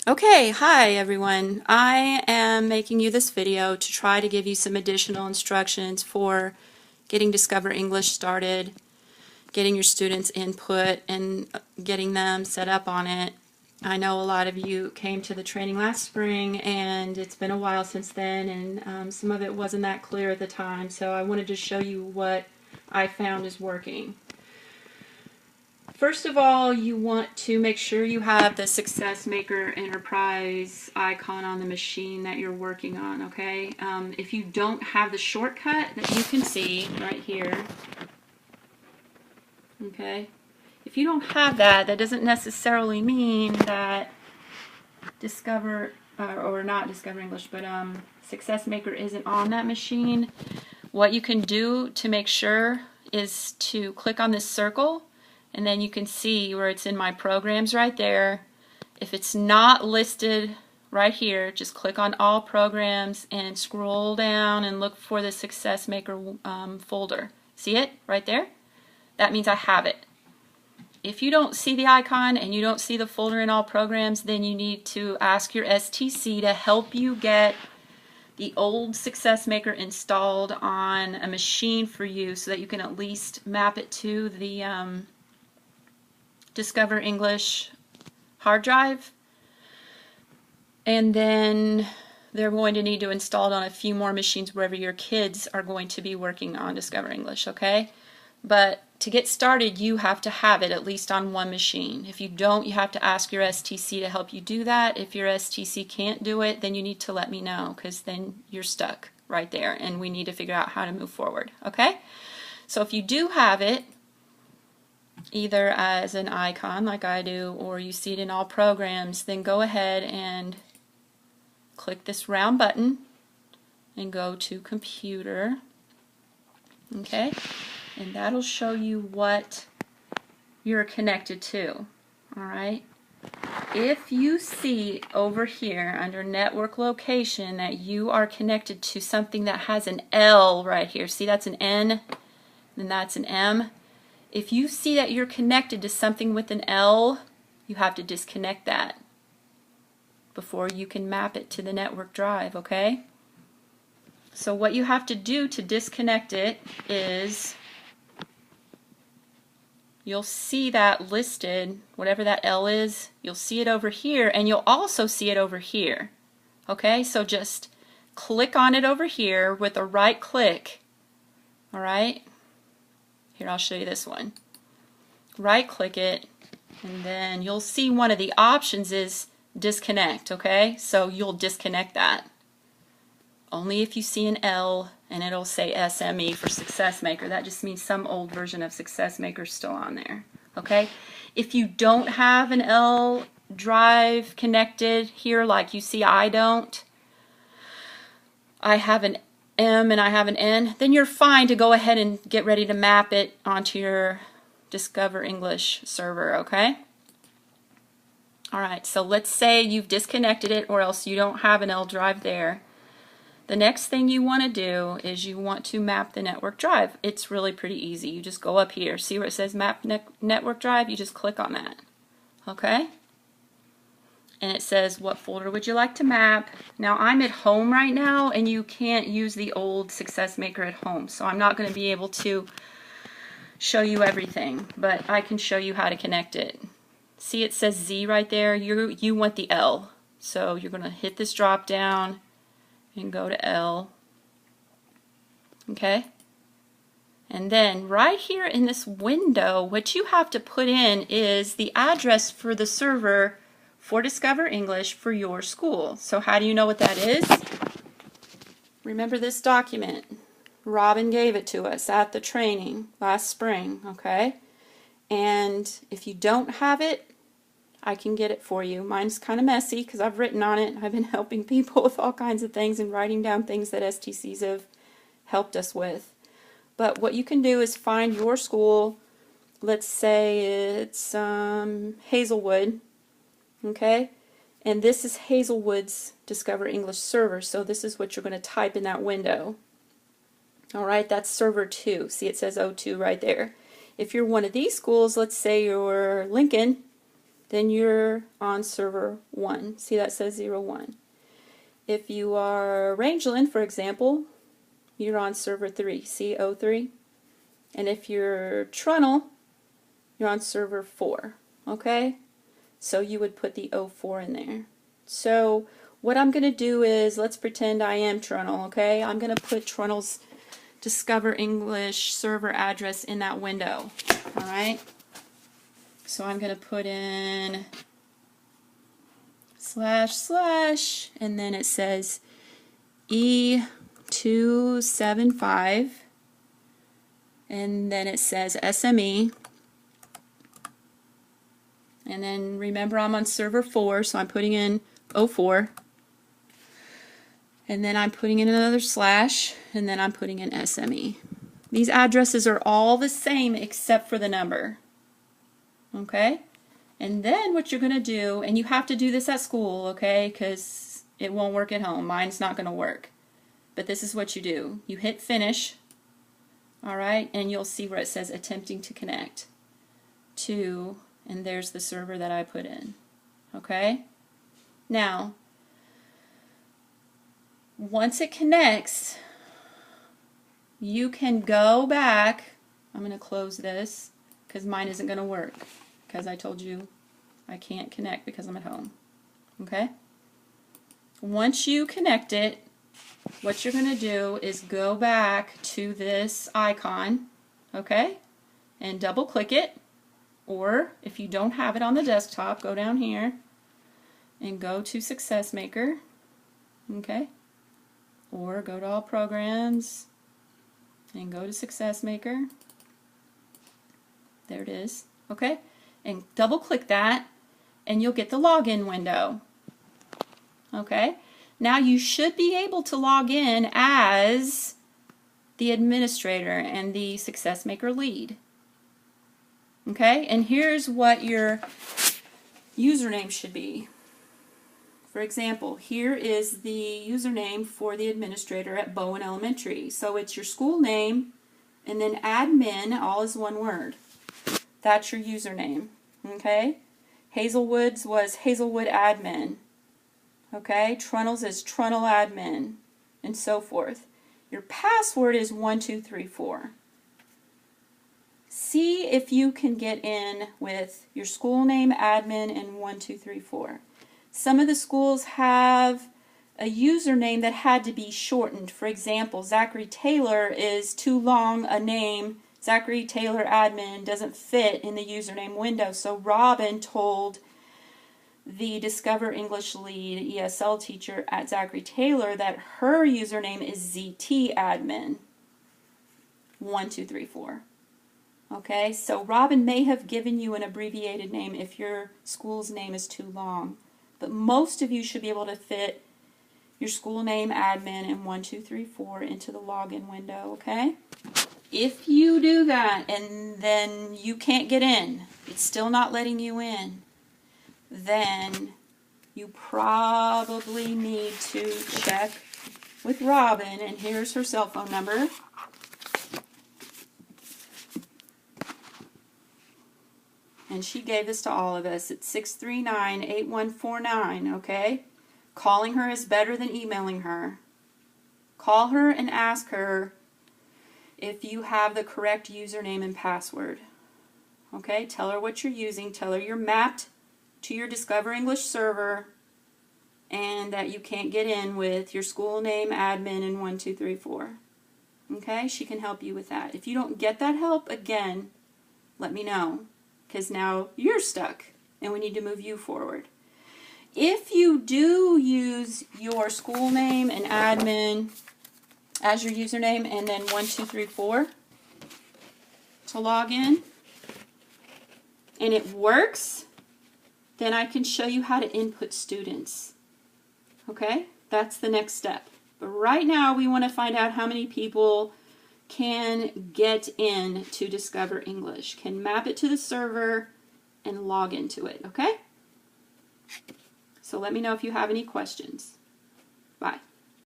Okay, hi everyone. I am making you this video to try to give you some additional instructions for getting Discover English started, getting your students' input, and getting them set up on it. I know a lot of you came to the training last spring and it's been a while since then, and some of it wasn't that clear at the time, so I wanted to show you what I found is working. First of all, you want to make sure you have the Success Maker Enterprise icon on the machine that you're working on, okay? If you don't have the shortcut that you can see right here, okay? If you don't have that, that doesn't necessarily mean that Discover, or not Discover English, but Success Maker isn't on that machine. What you can do to make sure is to click on this circle, and then you can see where it's in my programs right there. If it's not listed right here, just click on all programs and scroll down and look for the Success Maker folder. See it right there? That means I have it. If you don't see the icon and you don't see the folder in all programs, then you need to ask your STC to help you get the old Success Maker installed on a machine for you so that you can at least map it to the Discover English hard drive. And then they're going to need to install it on a few more machines wherever your kids are going to be working on Discover English, okay? But to get started, you have to have it at least on one machine. If you don't, you have to ask your STC to help you do that. If your STC can't do it, then you need to let me know, because then you're stuck right there and we need to figure out how to move forward, okay? So if you do have it, either as an icon like I do, or you see it in all programs, then go ahead and click this round button and go to Computer, okay? And that'll show you what you're connected to, alright? If you see over here under Network Location that you are connected to something that has an L right here, see that's an N, and that's an M. If you see that you're connected to something with an L, you have to disconnect that before you can map it to the network drive, okay? So what you have to do to disconnect it is you'll see that listed, whatever that L is, you'll see it over here, and you'll also see it over here. Okay, so just click on it over here with a right click. Alright? Here, I'll show you this one. Right click it, and then you'll see one of the options is disconnect, okay? So you'll disconnect that. Only if you see an L and it'll say SME for Success Maker. That just means some old version of Success Maker is still on there, okay? If you don't have an L drive connected here, like you see I don't, I have an M and I have an N, then you're fine to go ahead and get ready to map it onto your Discover English server, okay? Alright, so let's say you've disconnected it or else you don't have an L drive there. The next thing you want to do is you want to map the network drive. It's really pretty easy. You just go up here. See where it says Map Network Drive? You just click on that. Okay? And it says, what folder would you like to map? Now I'm at home right now and you can't use the old Success Maker at home. So I'm not going to be able to show you everything, but I can show you how to connect it. See it says Z right there? You want the L. So you're going to hit this drop down and go to L. Okay? And then right here in this window, what you have to put in is the address for the server for Discover English for your school. So how do you know what that is? Remember this document. Robin gave it to us at the training last spring, okay? And if you don't have it, I can get it for you. Mine's kind of messy because I've written on it. I've been helping people with all kinds of things and writing down things that STCs have helped us with. But what you can do is find your school. Let's say it's Hazelwood, okay? And this is Hazelwood's Discover English server, so this is what you're going to type in that window. Alright, that's server 2. See, it says O2 right there. If you're one of these schools, let's say you're Lincoln, then you're on server 1. See, that says 01. If you are Rangeland, for example, you're on server 3, see 03. And if you're Trunnell, you're on server 4, okay? So you would put the 04 in there. So what I'm going to do is, let's pretend I am Trunnell, okay? I'm going to put Trunnell's Discover English server address in that window, all right? So I'm going to put in // and then it says E275 and then it says SME, and then remember I'm on server 4, so I'm putting in 04, and then I'm putting in another /, and then I'm putting in SME. These addresses are all the same except for the number. Okay? And then what you're going to do, and you have to do this at school, okay, because it won't work at home. Mine's not going to work. But this is what you do. You hit finish, all right, and you'll see where it says attempting to connect to, and there's the server that I put in. Okay? Now, once it connects, you can go back. I'm going to close this because mine isn't going to work because I told you I can't connect because I'm at home. Okay? Once you connect it, what you're going to do is go back to this icon, okay, and double click it, or if you don't have it on the desktop, go down here and go to Success Maker, okay, or go to All Programs and go to Success Maker. There it is, okay, and double click that and you'll get the login window, okay. Now you should be able to log in as the administrator and the Success Maker lead. Okay, and here's what your username should be. For example, here is the username for the administrator at Bowen Elementary. So it's your school name and then admin, all is one word. That's your username. Okay, Hazelwood's was Hazelwood admin. Okay, Trunnell's is Trunnell admin, and so forth. Your password is 1234. See if you can get in with your school name, admin, and 1234. Some of the schools have a username that had to be shortened. For example, Zachary Taylor is too long a name. Zachary Taylor admin doesn't fit in the username window. So Robin told the Discover English lead ESL teacher at Zachary Taylor that her username is ZT admin 1234. Okay, so Robin may have given you an abbreviated name if your school's name is too long, but most of you should be able to fit your school name, admin, and 1234 into the login window, okay? If you do that and then you can't get in, it's still not letting you in, then you probably need to check with Robin, and here's her cell phone number. And she gave this to all of us. It's 639-8149, okay? Calling her is better than emailing her. Call her and ask her if you have the correct username and password. Okay? Tell her what you're using. Tell her you're mapped to your Discover English server and that you can't get in with your school name, admin, and 1234. Okay? She can help you with that. If you don't get that help, again, let me know, because now you're stuck and we need to move you forward. If you do use your school name and admin as your username and then 1234 to log in and it works, then I can show you how to input students. Okay? That's the next step. But right now we want to find out how many people can get in to Discover English, can map it to the server and log into it, okay? So let me know if you have any questions.